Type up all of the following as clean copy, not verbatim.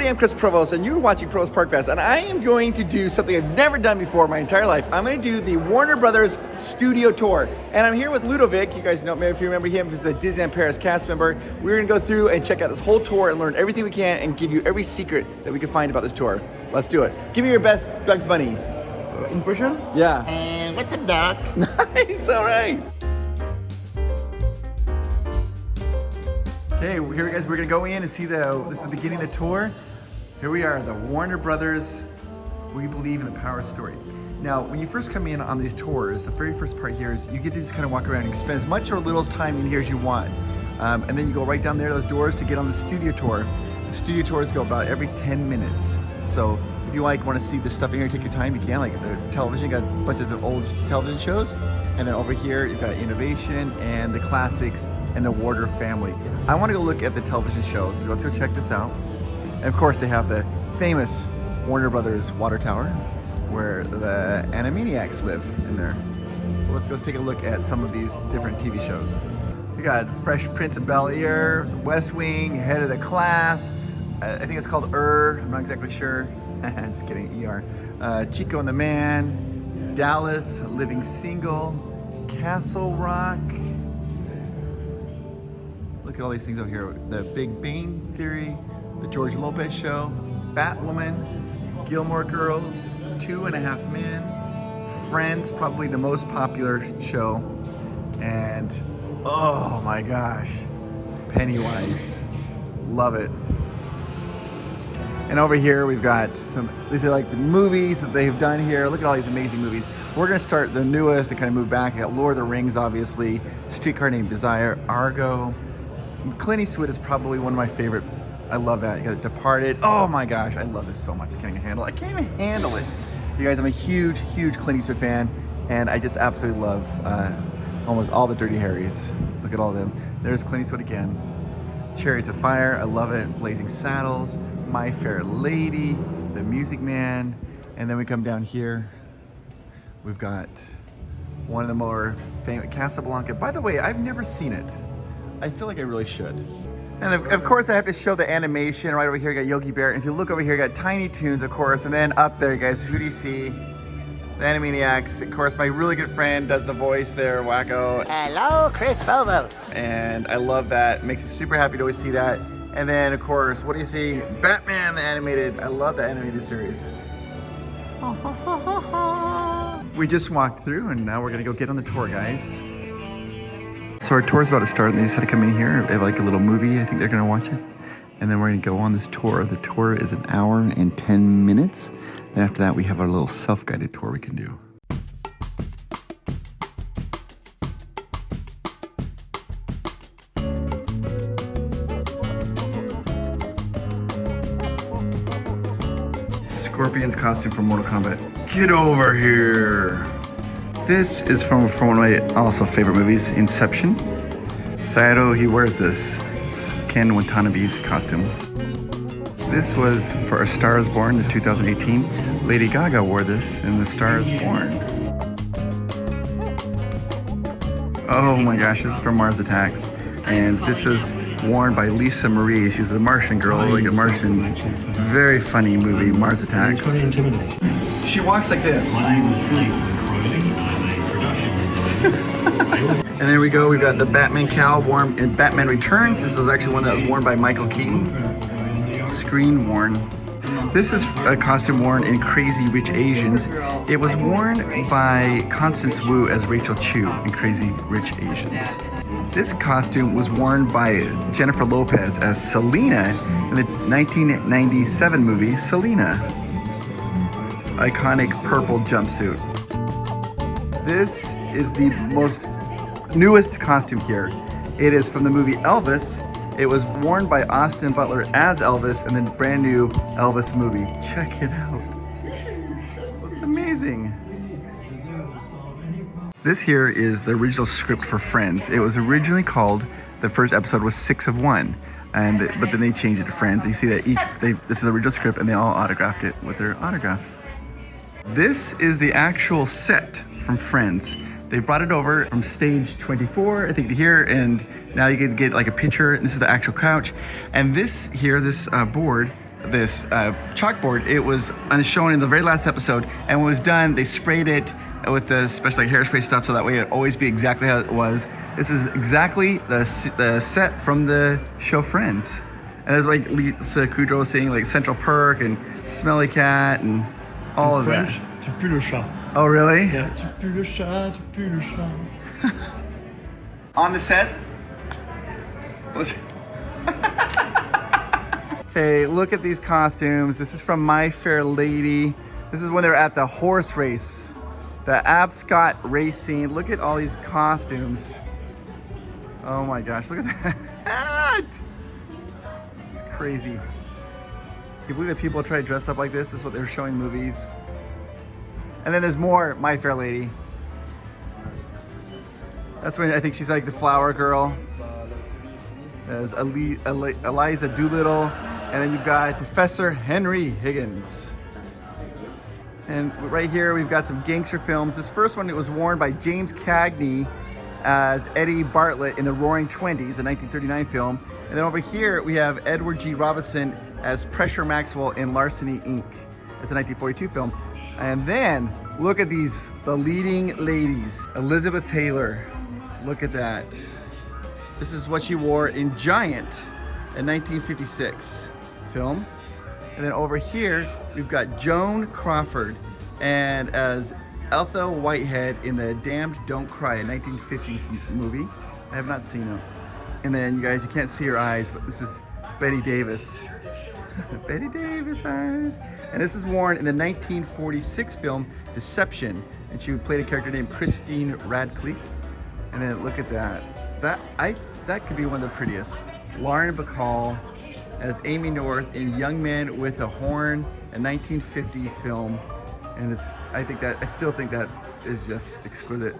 everybody, I'm Chris Provost, and you're watching Provost Park Pass, and I am going to do something I've never done before in my entire life. I'm going to do the Warner Brothers studio tour, and I'm here with Ludovic. You guys know, maybe if you remember him, he's a Disneyland Paris cast member. We're going to go through and check out this whole tour and learn everything we can and give you every secret that we can find about this tour. Let's do it. Give me your best Bugs Bunny impression. Yeah. And what's up, Doc? Nice, all right. Okay, here guys, we're gonna go in and see this is the beginning of the tour. Here we are, the Warner Brothers, We Believe in the Power Story. Now, when you first come in on these tours, the very first part here is you get to just kind of walk around and spend as much or little time in here as you want. And then you go right down there, those doors, to get on the studio tour. The studio tours go about every 10 minutes. So if you want to see this stuff in here, take your time, you can. Like the television, you got a bunch of the old television shows. And then over here, you've got innovation and the classics and the Warner family. I want to go look at the television shows, so let's go check this out. And of course, they have the famous Warner Brothers water tower where the Animaniacs live in there. Well, let's go take a look at some of these different TV shows. We got Fresh Prince of Bel-Air, West Wing, Head of the Class. I think it's called I'm not exactly sure. Just kidding, ER. Chico and the Man, Dallas, Living Single, Castle Rock. Look at all these things over here. The Big Bang Theory, the George Lopez Show, Batwoman, Gilmore Girls, 2.5 Men, Friends, probably the most popular show, and oh my gosh, Pennywise. Love it. And over here we've got these are like the movies that they've done here. Look at all these amazing movies. We're gonna start the newest and kind of move back. I got Lord of the Rings, obviously, Streetcar Named Desire, Argo. Clint Eastwood is probably one of my favorite. I love that. You got Departed. Oh my gosh, I love this so much. I can't even handle it. You guys, I'm a huge, huge Clint Eastwood fan, and I just absolutely love almost all the Dirty Harrys. Look at all of them. There's Clint Eastwood again. Chariots of Fire, I love it. Blazing Saddles, My Fair Lady, The Music Man, and then we come down here. We've got one of the more famous, Casablanca. By the way, I've never seen it. I feel like I really should. And of course I have to show the animation. Right over here, you got Yogi Bear. And if you look over here, you got Tiny Toons, of course. And then up there, guys, who do you see? The Animaniacs. Of course, my really good friend does the voice there, Wacko. Hello, Chris Provost. And I love that. It makes me super happy to always see that. And then, of course, what do you see? Batman, the animated. I love the animated series. We just walked through, and now we're gonna go get on the tour, guys. So our tour's about to start, and they just had to come in here. They have like a little movie. I think they're gonna watch it. And then we're gonna go on this tour. The tour is 1 hour and 10 minutes. And after that, we have our little self-guided tour we can do. Scorpion's costume from Mortal Kombat. Get over here. This is from one of my also favorite movies, Inception. Saito, he wears this. It's Ken Watanabe's costume. This was for A Star Is Born, the 2018. Lady Gaga wore this in The Star Is Born. Oh my gosh, this is from Mars Attacks. And this was worn by Lisa Marie. She was the Martian girl, like a Martian. Very funny movie, Mars Attacks. She walks like this. And there we go, we've got the Batman cowl worn in Batman Returns. This was actually one that was worn by Michael Keaton. Screen worn. This is a costume worn in Crazy Rich Asians. It was worn by Constance Wu as Rachel Chu in Crazy Rich Asians. This costume was worn by Jennifer Lopez as Selena in the 1997 movie Selena. It's an iconic purple jumpsuit. This is the newest costume here. It is from the movie Elvis. It was worn by Austin Butler as Elvis in the brand new Elvis movie. Check it out. Looks amazing. This here is the original script for Friends. It was originally called, the first episode was 6 of 1, but then they changed it to Friends. And you see that this is the original script, and they all autographed it with their autographs. This is the actual set from Friends. They brought it over from stage 24, I think, to here, and now you can get like a picture. This is the actual couch. And this here, this board, this chalkboard. It was shown in the very last episode, and when it was done, they sprayed it with the special like hairspray stuff, so that way it would always be exactly how it was. This is exactly the set from the show Friends. And there's like Lisa Kudrow saying like Central Perk and Smelly Cat and all of French, that. tu pues le chat. Oh, really? Yeah, tu pues le chat, tu pues le chat. On the set. Okay, look at these costumes. This is from My Fair Lady. This is when they're at the horse race, the Abscott racing. Look at all these costumes. Oh my gosh, look at that. It's crazy. Can you believe that people try to dress up like this? This is what they're showing movies. And then there's more My Fair Lady. That's when I think she's like the flower girl. There's Eliza Doolittle. And then you've got Professor Henry Higgins. And right here we've got some gangster films. This first one, it was worn by James Cagney as Eddie Bartlett in the Roaring Twenties, a 1939 film. And then over here we have Edward G. Robinson as Pressure Maxwell in Larceny Inc. It's a 1942 film. And then look at these, the leading ladies. Elizabeth Taylor, look at that. This is what she wore in Giant, a 1956 film. And then over here we've got Joan Crawford and as Ethel Whitehead in the Damned Don't Cry, a 1950s movie. I have not seen it. And then you guys, you can't see her eyes, but this is Betty Davis. Betty Davis eyes. And this is worn in the 1946 film Deception. And she played a character named Christine Radcliffe. And then look at that. That could be one of the prettiest. Lauren Bacall as Amy North in Young Man with a Horn, a 1950 film. And I still think that is just exquisite.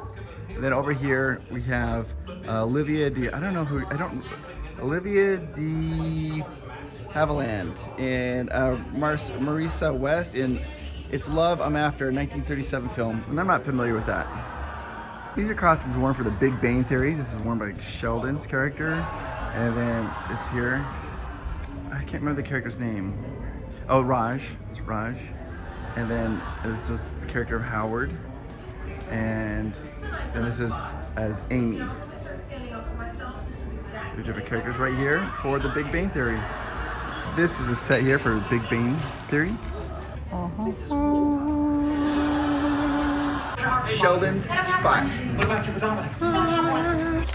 And then over here we have Olivia de Havilland and Marisa West in It's Love I'm After, a 1937 film. And I'm not familiar with that. These are costumes worn for the Big Bang Theory. This is worn by Sheldon's character. And then this here, I can't remember the character's name. Oh, Raj. It's Raj. And then this was the character of Howard. And then this is as Amy. There's different characters right here for the Big Bang Theory. This is the set here for Big Bang Theory. Sheldon's spot. What about your predominant?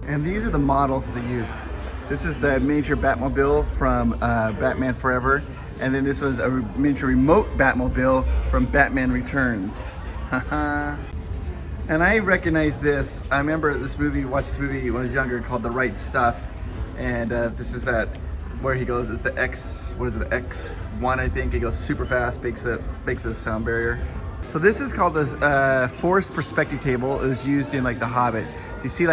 And these are the models that they used. This is the miniature Batmobile from Batman Forever. And then this was a miniature remote Batmobile from Batman Returns. And I recognize this. I remember watched this movie when I was younger called The Right Stuff. And this is that where he goes, it's the X1 I think. He goes super fast, breaks the sound barrier. So this is called the forced perspective table. It was used in like The Hobbit. Do you see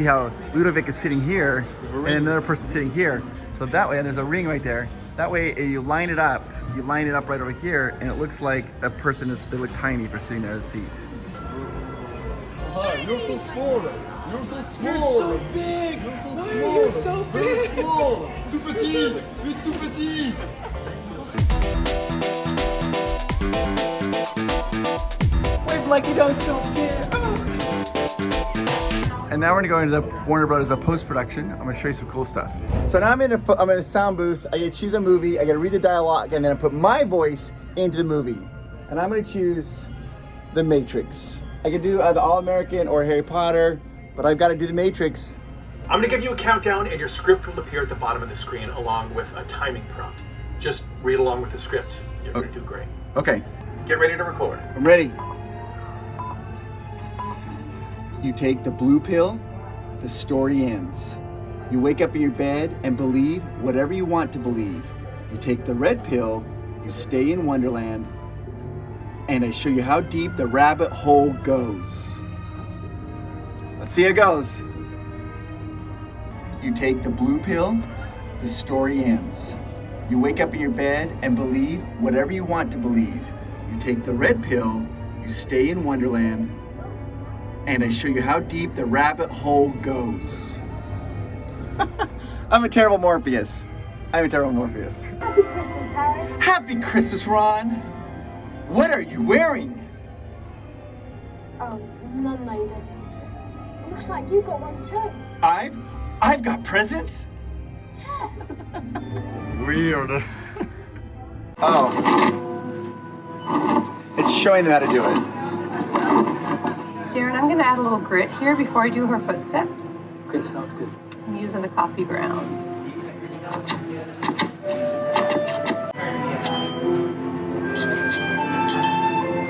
how Ludovic is sitting here and another person sitting here? So that way, and there's a ring right there. That way you line it up right over here, and it looks like a person they look tiny for sitting there in a seat. Hi, you're so small. You're so small. You're so big. You're so Why small. are you so Very big? small. Tout petit. Tu es tout petit. Wave like you don't care. And now we're gonna go into the Warner Brothers post-production. I'm gonna show you some cool stuff. So now I'm in a sound booth. I gotta choose a movie. I gotta read the dialogue, and then I put my voice into the movie. And I'm gonna choose The Matrix. I could do either All-American or Harry Potter, but I've got to do The Matrix. I'm going to give you a countdown, and your script will appear at the bottom of the screen along with a timing prompt. Just read along with the script. You're going to do great. Okay, Get ready to record. I'm ready. You take the blue pill, the story ends. You wake up in your bed and believe whatever you want to believe. You take the red pill, you stay in Wonderland, and I show you how deep the rabbit hole goes. Let's see how it goes. You take the blue pill, the story ends. You wake up in your bed and believe whatever you want to believe. You take the red pill, you stay in Wonderland, and I show you how deep the rabbit hole goes. I'm a terrible Morpheus. I'm a terrible Morpheus. Happy Christmas, Harry. Happy Christmas, Ron. What are you wearing? Oh, none lady. Looks like you got one too. I've got presents? Weird. Oh. It's showing them how to do it. Darren, I'm going to add a little grit here before I do her footsteps. Okay, sounds good. I'm using the coffee grounds.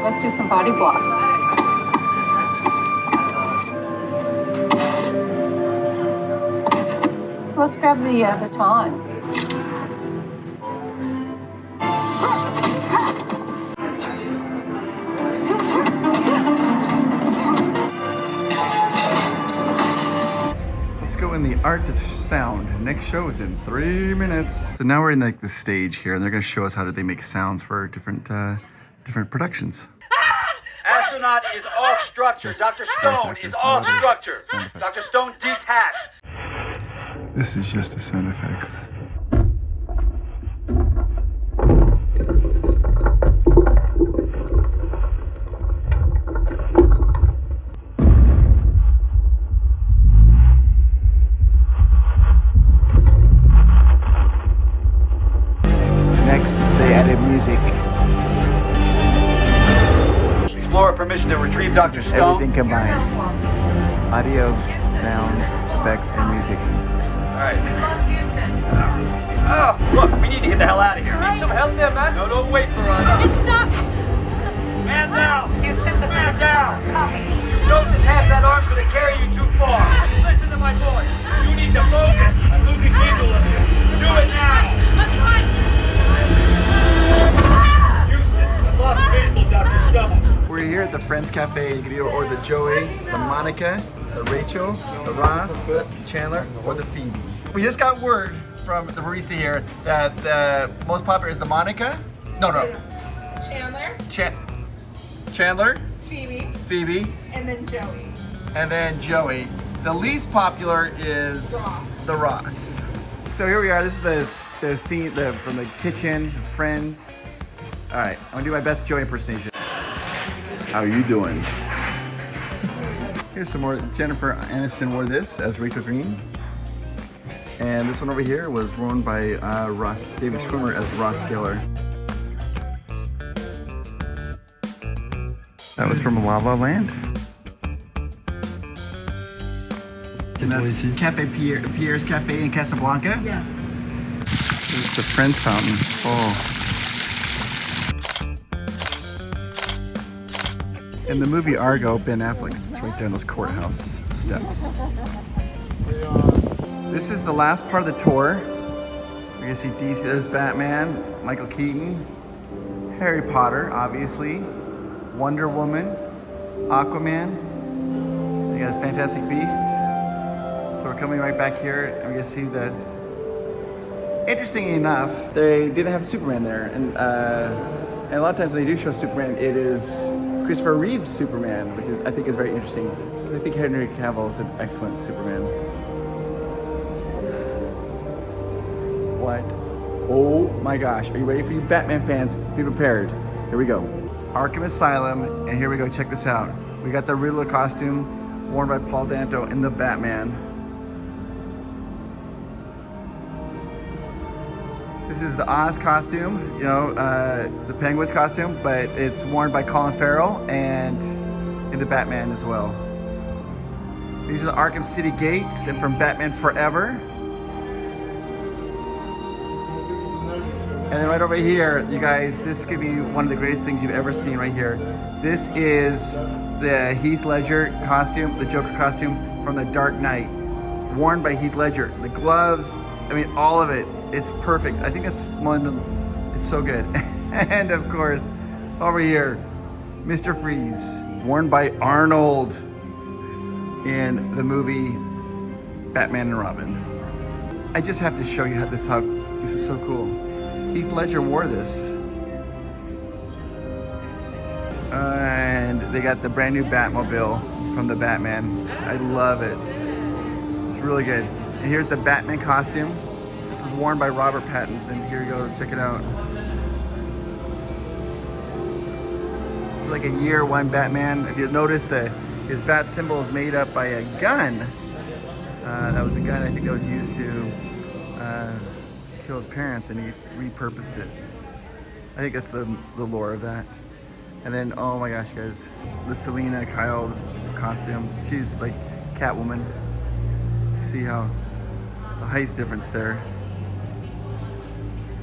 Let's do some body blocks. Let's grab the baton. Let's go in the art of sound. Next show is in 3 minutes. So now we're in like the stage here, and they're gonna show us how they make sounds for different productions. Astronaut is off structure. Dr. Stone is off structure. Dr. Stone detached. This is just the sound effects. Next, they added music. Explorer permission to retrieve Dr. Stone. Everything combined. Audio, sound, effects, and music. Alright. Oh, look, we need to get the hell out of here. Need some help there, man? No, don't wait for us. It's stuck. Man down! Houston, this Man is down! copy. You don't detach that arm's gonna carry you too far. Listen to my voice. You need to focus. I'm losing visual of you. Do it now! Houston, I've lost visual, Dr. Stone. We're here at the Friends Cafe. You can either order the Joey, the Monica, the Rachel, the Ross, the Chandler, or the Phoebe. We just got word from the barista here that the most popular is the Monica. No. Chandler, Phoebe, And then Joey. and then Joey. The least popular is the Ross. So here we are. This is the scene from the kitchen, Friends. All right, I'm gonna do my best Joey impersonation. How are you doing? Here's some more. Jennifer Aniston wore this as Rachel Green. And this one over here was worn by David Schwimmer as Ross Geller. That was from La La Land. And that's Cafe Pierre's Cafe in Casablanca? Yeah. It's the Friends fountain. Oh. In the movie Argo, Ben Affleck sits right there on those courthouse steps. This is the last part of the tour. We're gonna see DC, there's Batman, Michael Keaton, Harry Potter, obviously, Wonder Woman, Aquaman. We got Fantastic Beasts. So we're coming right back here and we're gonna see this. Interestingly enough, they didn't have Superman there. And a lot of times when they do show Superman, it is Christopher Reeve's Superman, which I think is very interesting. I think Henry Cavill is an excellent Superman. What? Oh my gosh, are you ready for you Batman fans? Be prepared. Here we go. Arkham Asylum, and here we go, check this out. We got the Riddler costume worn by Paul Dano in the Batman. This is the Oz costume, you know, the Penguin's costume, but it's worn by Colin Farrell and in the Batman as well. These are the Arkham City gates and from Batman Forever. And then right over here, you guys, this could be one of the greatest things you've ever seen right here. This is the Heath Ledger costume, the Joker costume from The Dark Knight, worn by Heath Ledger. The gloves, I mean, all of it, it's perfect. I think that's one of them, it's so good. And of course, over here, Mr. Freeze, worn by Arnold in the movie Batman and Robin. I just have to show you how this is so cool. Heath Ledger wore this. And they got the brand new Batmobile from the Batman. I love it. It's really good. And here's the Batman costume. This was worn by Robert Pattinson. Here you go, check it out. This is like a year one Batman. If you notice that his bat symbol is made up by a gun. That was the gun I think that was used to kill his parents, and he repurposed it. I think that's the lore of that. And then, oh my gosh, guys, the Selena Kyle's costume. She's like Catwoman. See how the height difference there.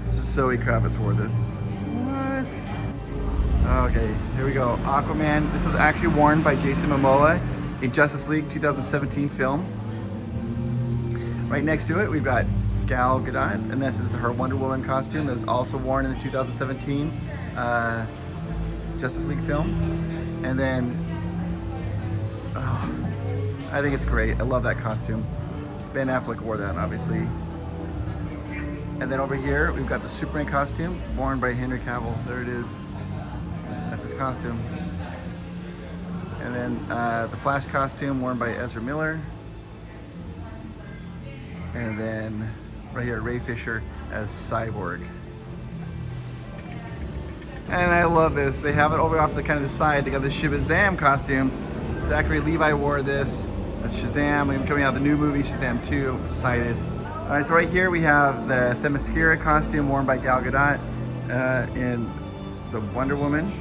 This is Zoe Kravitz wore this. What? Okay, here we go. Aquaman. This was actually worn by Jason Momoa in Justice League 2017 film. Right next to it, we've got Gal Gadot, and this is her Wonder Woman costume that was also worn in the 2017 Justice League film. And then, oh, I think it's great. I love that costume. Ben Affleck wore that, obviously. And then over here, we've got the Superman costume worn by Henry Cavill. There it is. That's his costume. And then the Flash costume worn by Ezra Miller. And then right here, Ray Fisher as Cyborg. And I love this. They have it over off the kind of the side. They got the Shazam costume. Zachary Levi wore this. That's Shazam. We're coming out the new movie, Shazam 2. I'm excited. All right, so right here we have the Themyscira costume worn by Gal Gadot in the Wonder Woman.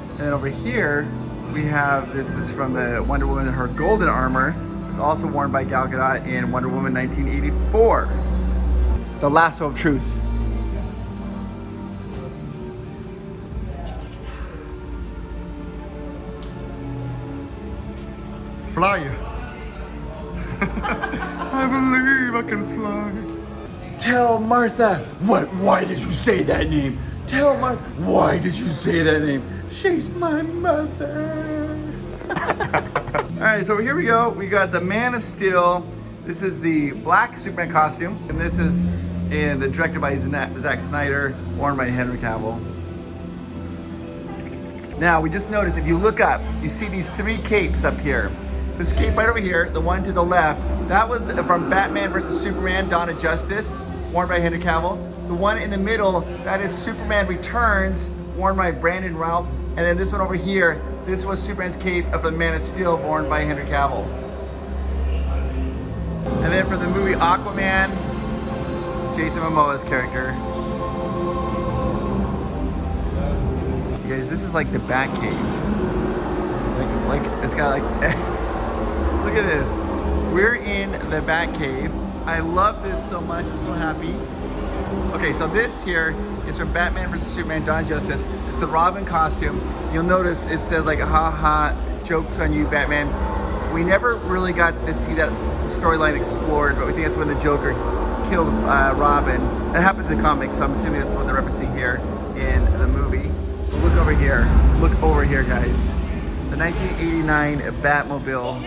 And then over here, we have, this is from the Wonder Woman, her golden armor. It's also worn by Gal Gadot in Wonder Woman 1984. The lasso of truth. Fly. I believe I can fly. Tell Martha, why did you say that name? Tell Martha, why did you say that name? She's my mother. All right, so here we go. We got the Man of Steel. This is the black Superman costume, and this is directed by Zack Snyder, worn by Henry Cavill. Now, we just noticed, if you look up, you see these three capes up here. This cape right over here, the one to the left, that was from Batman vs. Superman, Dawn of Justice, worn by Henry Cavill. The one in the middle, that is Superman Returns, worn by Brandon Routh. And then this one over here, this was Superman's cape of the Man of Steel, worn by Henry Cavill. And then for the movie Aquaman, Jason Momoa's character. You guys, this is like the Batcave. Like it's got like, look at this. We're in the Batcave. I love this so much. I'm so happy. Okay, so this here is from Batman vs. Superman, Dawn of Justice. It's the Robin costume. You'll notice it says like, ha ha, jokes on you, Batman. We never really got to see that storyline explored, but we think that's when the Joker killed Robin. That happens in comics, so I'm assuming that's what they're referencing here in the movie. But look over here. Look over here, guys. The 1989 Batmobile.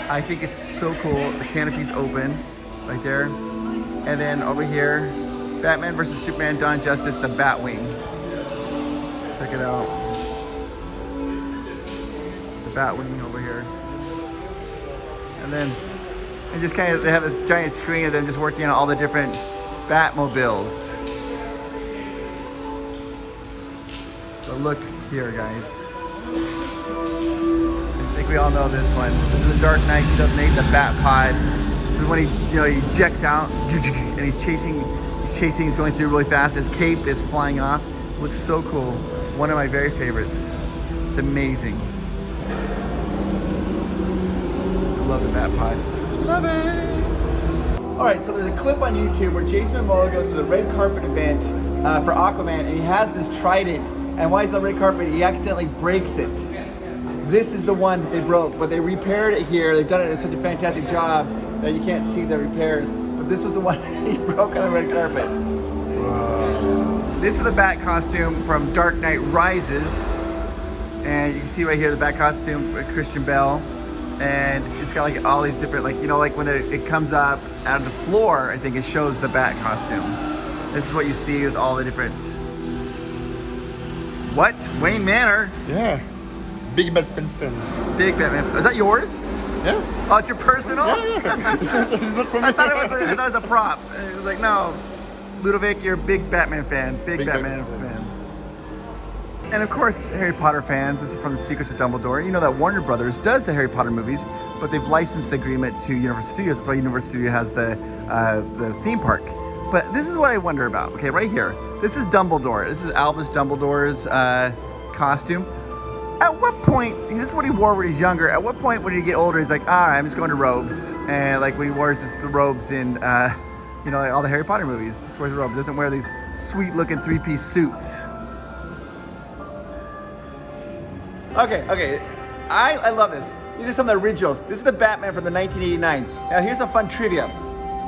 I think it's so cool. The canopy's open right there. And then over here, Batman vs. Superman, Dawn of Justice, the Batwing. Check it out. The Batwing over here. And then they just kind of, they have this giant screen of them just working on all the different Batmobiles. So look here, guys. I think we all know this one. This is the Dark Knight 2008, the Bat Pod. This is when he ejects out and he's going through really fast. His cape is flying off. Looks so cool. One of my very favorites. It's amazing. I love the Bat Pod. Love it. All right, so there's a clip on YouTube where Jason Momoa goes to the red carpet event for Aquaman, and he has this trident. And while he's on the red carpet, he accidentally breaks it. This is the one that they broke, but they repaired it here. They've done it in such a fantastic job that you can't see the repairs. But this was the one he broke on the red carpet. This is the Bat costume from Dark Knight Rises. And you can see right here the Bat costume with Christian Bale. And it's got like all these different, like, you know, like when it comes up out of the floor, I think it shows the Bat costume. This is what you see with all the different... What? Wayne Manor? Yeah. Big Batman fan. Big Batman. Is that yours? Yes? Oh, it's your personal? Yeah. It's not from I me. thought it was a prop. It was like, no, Ludovic, you're a big Batman fan. Big Batman fan. And of course, Harry Potter fans, this is from The Secrets of Dumbledore. You know that Warner Brothers does the Harry Potter movies, but they've licensed the agreement to Universal Studios. That's why Universal Studios has the theme park. But this is what I wonder about. Okay, right here. This is Dumbledore. This is Albus Dumbledore's costume. At what point, this is what he wore when he was younger, at what point when he get older, he's like, all right, I'm just going to robes. And like when he wears the robes in, you know, like all the Harry Potter movies, he just wears the robes. He doesn't wear these sweet looking 3-piece suits. Okay, I love this. These are some of the originals. This is the Batman from the 1989. Now here's some fun trivia.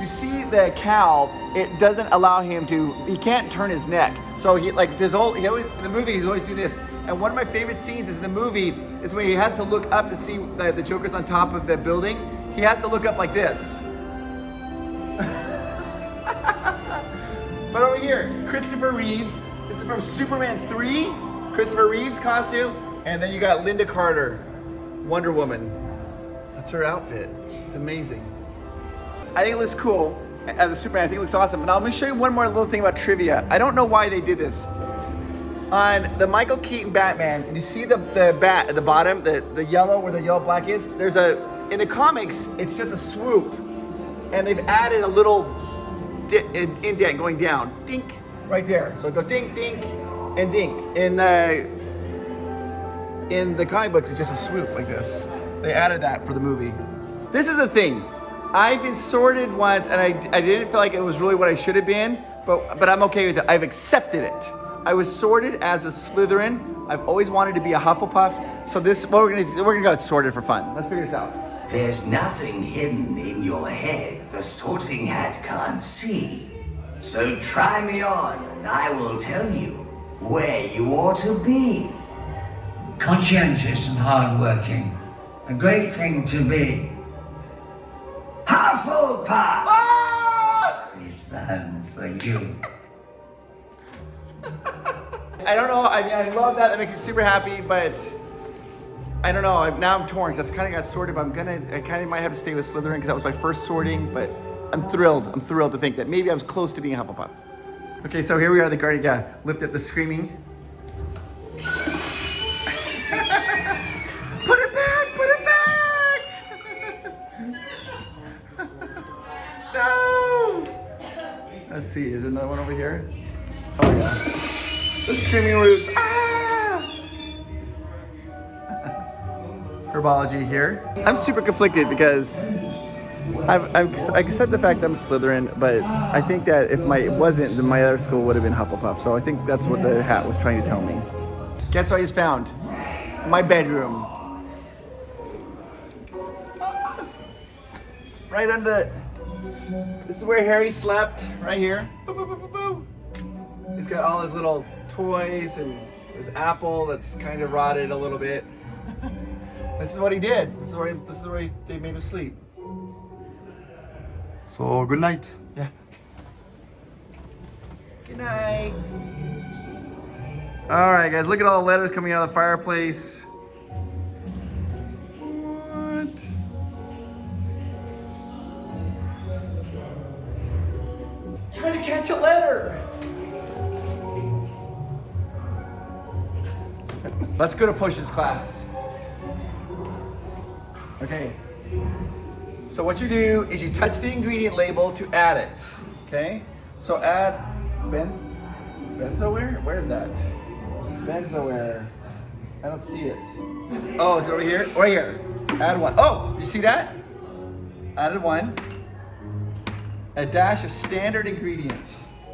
You see the cowl, it doesn't allow him to, he can't turn his neck. So he like, he always, in the movie, he's always doing this. And one of my favorite scenes is in the movie is when he has to look up to see the Joker's on top of the building. He has to look up like this. But over here, Christopher Reeves. This is from Superman 3. Christopher Reeves costume. And then you got Linda Carter, Wonder Woman. That's her outfit. It's amazing. I think it looks cool. As a Superman, I think it looks awesome. And I'm gonna show you one more little thing about trivia. I don't know why they did this. On the Michael Keaton Batman, and you see the bat at the bottom, the yellow, where the yellow black is, there's in the comics, it's just a swoop. And they've added a little indent going down. Dink, right there. So it goes dink, dink, and dink. In the comic books, it's just a swoop like this. They added that for the movie. This is the thing. I've been sorted once, and I didn't feel like it was really what I should have been, but I'm okay with it. I've accepted it. I was sorted as a Slytherin. I've always wanted to be a Hufflepuff. So this, what we're gonna go sorted for fun. Let's figure this out. There's nothing hidden in your head the sorting hat can't see. So try me on, and I will tell you where you ought to be. Conscientious and hardworking. A great thing to be. Hufflepuff! Ah! It's the home for you. I don't know. I mean, I love that. That makes me super happy, but I don't know. Now I'm torn because that's kind of got sorted. But I kind of might have to stay with Slytherin because that was my first sorting. But I'm thrilled. I'm thrilled to think that maybe I was close to being a Hufflepuff. Okay, so here we are. The guardian. Yeah, lift up the screaming. Put it back! Put it back! No! Let's see. Is there another one over here? Oh yeah. The screaming roots. Ah! Herbology here. I'm super conflicted because I accept the fact that I'm Slytherin, but I think that if it wasn't, then my other school would have been Hufflepuff. So I think that's what the hat was trying to tell me. Guess what I just found? My bedroom. Right under. This is where Harry slept. Right here. Boo, boo, boo, boo, boo. He's got all his little toys and his apple that's kind of rotted a little bit. This is what he did. This is where they made him sleep. So, good night. Yeah. Good night. All right, guys, look at all the letters coming out of the fireplace. What? Trying to catch a letter. Let's go to potions class. Okay. So what you do is you touch the ingredient label to add it. Okay? So add benzoware? Where is that? Benzoware. I don't see it. Oh, is it over here? Right here. Add one. Oh, you see that? Added one. A dash of standard ingredient.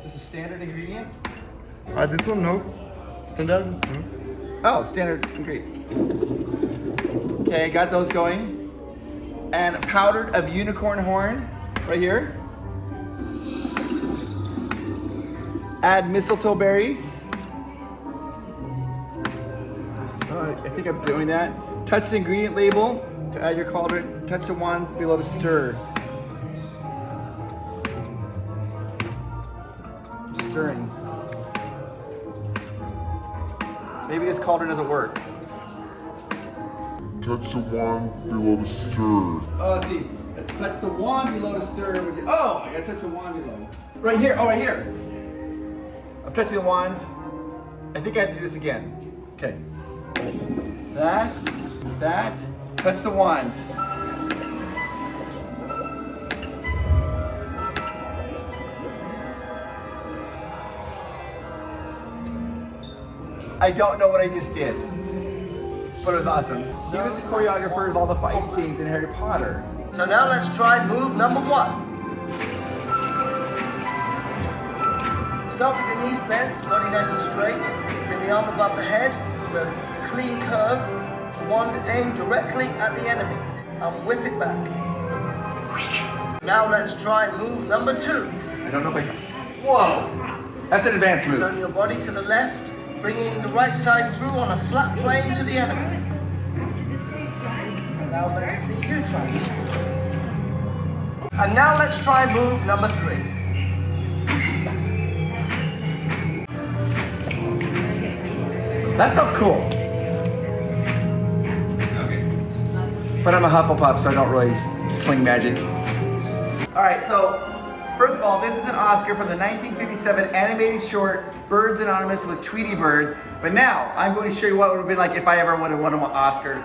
Just a standard ingredient? This one, no. Standard? No. Oh, standard ingredient. Okay, got those going. And powdered of unicorn horn, right here. Add mistletoe berries. I think I'm doing that. Touch the ingredient label to add your cauldron. Touch the one below to stir. I'm stirring. Maybe this cauldron doesn't work. Touch the wand below the stir. Oh, let's see. Touch the wand below to stir. Oh, I gotta touch the wand below. Right here. Oh, right here. I'm touching the wand. I think I have to do this again. Okay. That. Touch the wand. I don't know what I just did, but it was awesome. He was the choreographer of all the fight scenes in Harry Potter. So now let's try move number 1. Start with the knees bent, body nice and straight. Bring the arm above the head with a clean curve. Wand aimed directly at the enemy and whip it back. Now let's try move number 2. I don't know if I can. Whoa! That's an advanced move. Turn your body to the left, bringing the right side through on a flat plane to the enemy. Now let's see you try this. And now let's try move number 3. That felt cool. But I'm a Hufflepuff, so I don't really sling magic. All right, so first of all, this is an Oscar from the 1957 animated short Birds Anonymous with Tweety Bird. But now I'm going to show you what it would have been like if I ever would have won an Oscar.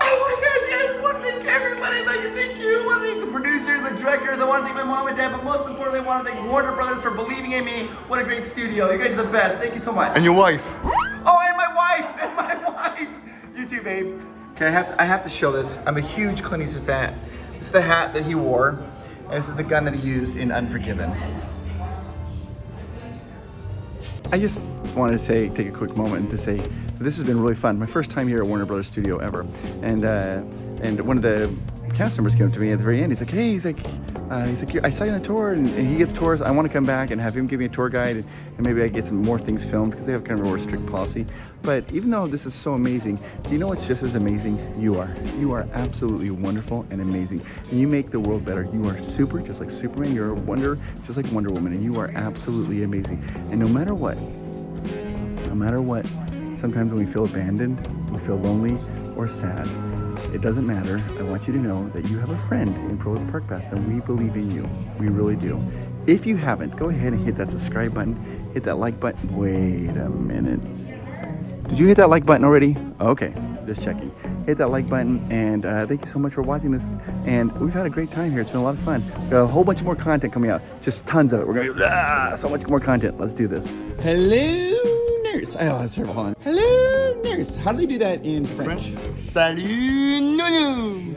Oh my gosh, guys, I want to thank everybody. I'd like to thank you. I want to thank the producers, the directors. I want to thank my mom and dad, but most importantly, I want to thank Warner Brothers for believing in me. What a great studio. You guys are the best. Thank you so much. And your wife. Oh, and my wife, and my wife. You too, babe. Okay, I have to show this. I'm a huge Clint Eastwood fan. This is the hat that he wore, and this is the gun that he used in Unforgiven. I just wanted to take a quick moment to say that this has been really fun. My first time here at Warner Brothers Studio ever, and one of the cast members came up to me at the very end. He's like, "Hey," he's like, "I saw you on the tour," and he gives tours. I want to come back and have him give me a tour guide, and maybe I get some more things filmed because they have kind of a more strict policy. But even though this is so amazing, do you know what's just as amazing? You are. You are absolutely wonderful and amazing, and you make the world better. You are super, just like Superman. You're a wonder, just like Wonder Woman, and you are absolutely amazing. And no matter what, sometimes when we feel abandoned, we feel lonely or sad, it doesn't matter. I want you to know that you have a friend in Provost Park Pass, and we believe in you. We really do. If you haven't, go ahead and hit that subscribe button, hit that like button. Wait a minute. Did you hit that like button already? Okay, just checking. Hit that like button, and thank you so much for watching this. And we've had a great time here. It's been a lot of fun. We've got a whole bunch more content coming out. Just tons of it. We're going to so much more content. Let's do this. Hello, nurse. Oh, that's terrible. Hold on. Hello, nurse. How do they do that in French? Salut, nounou.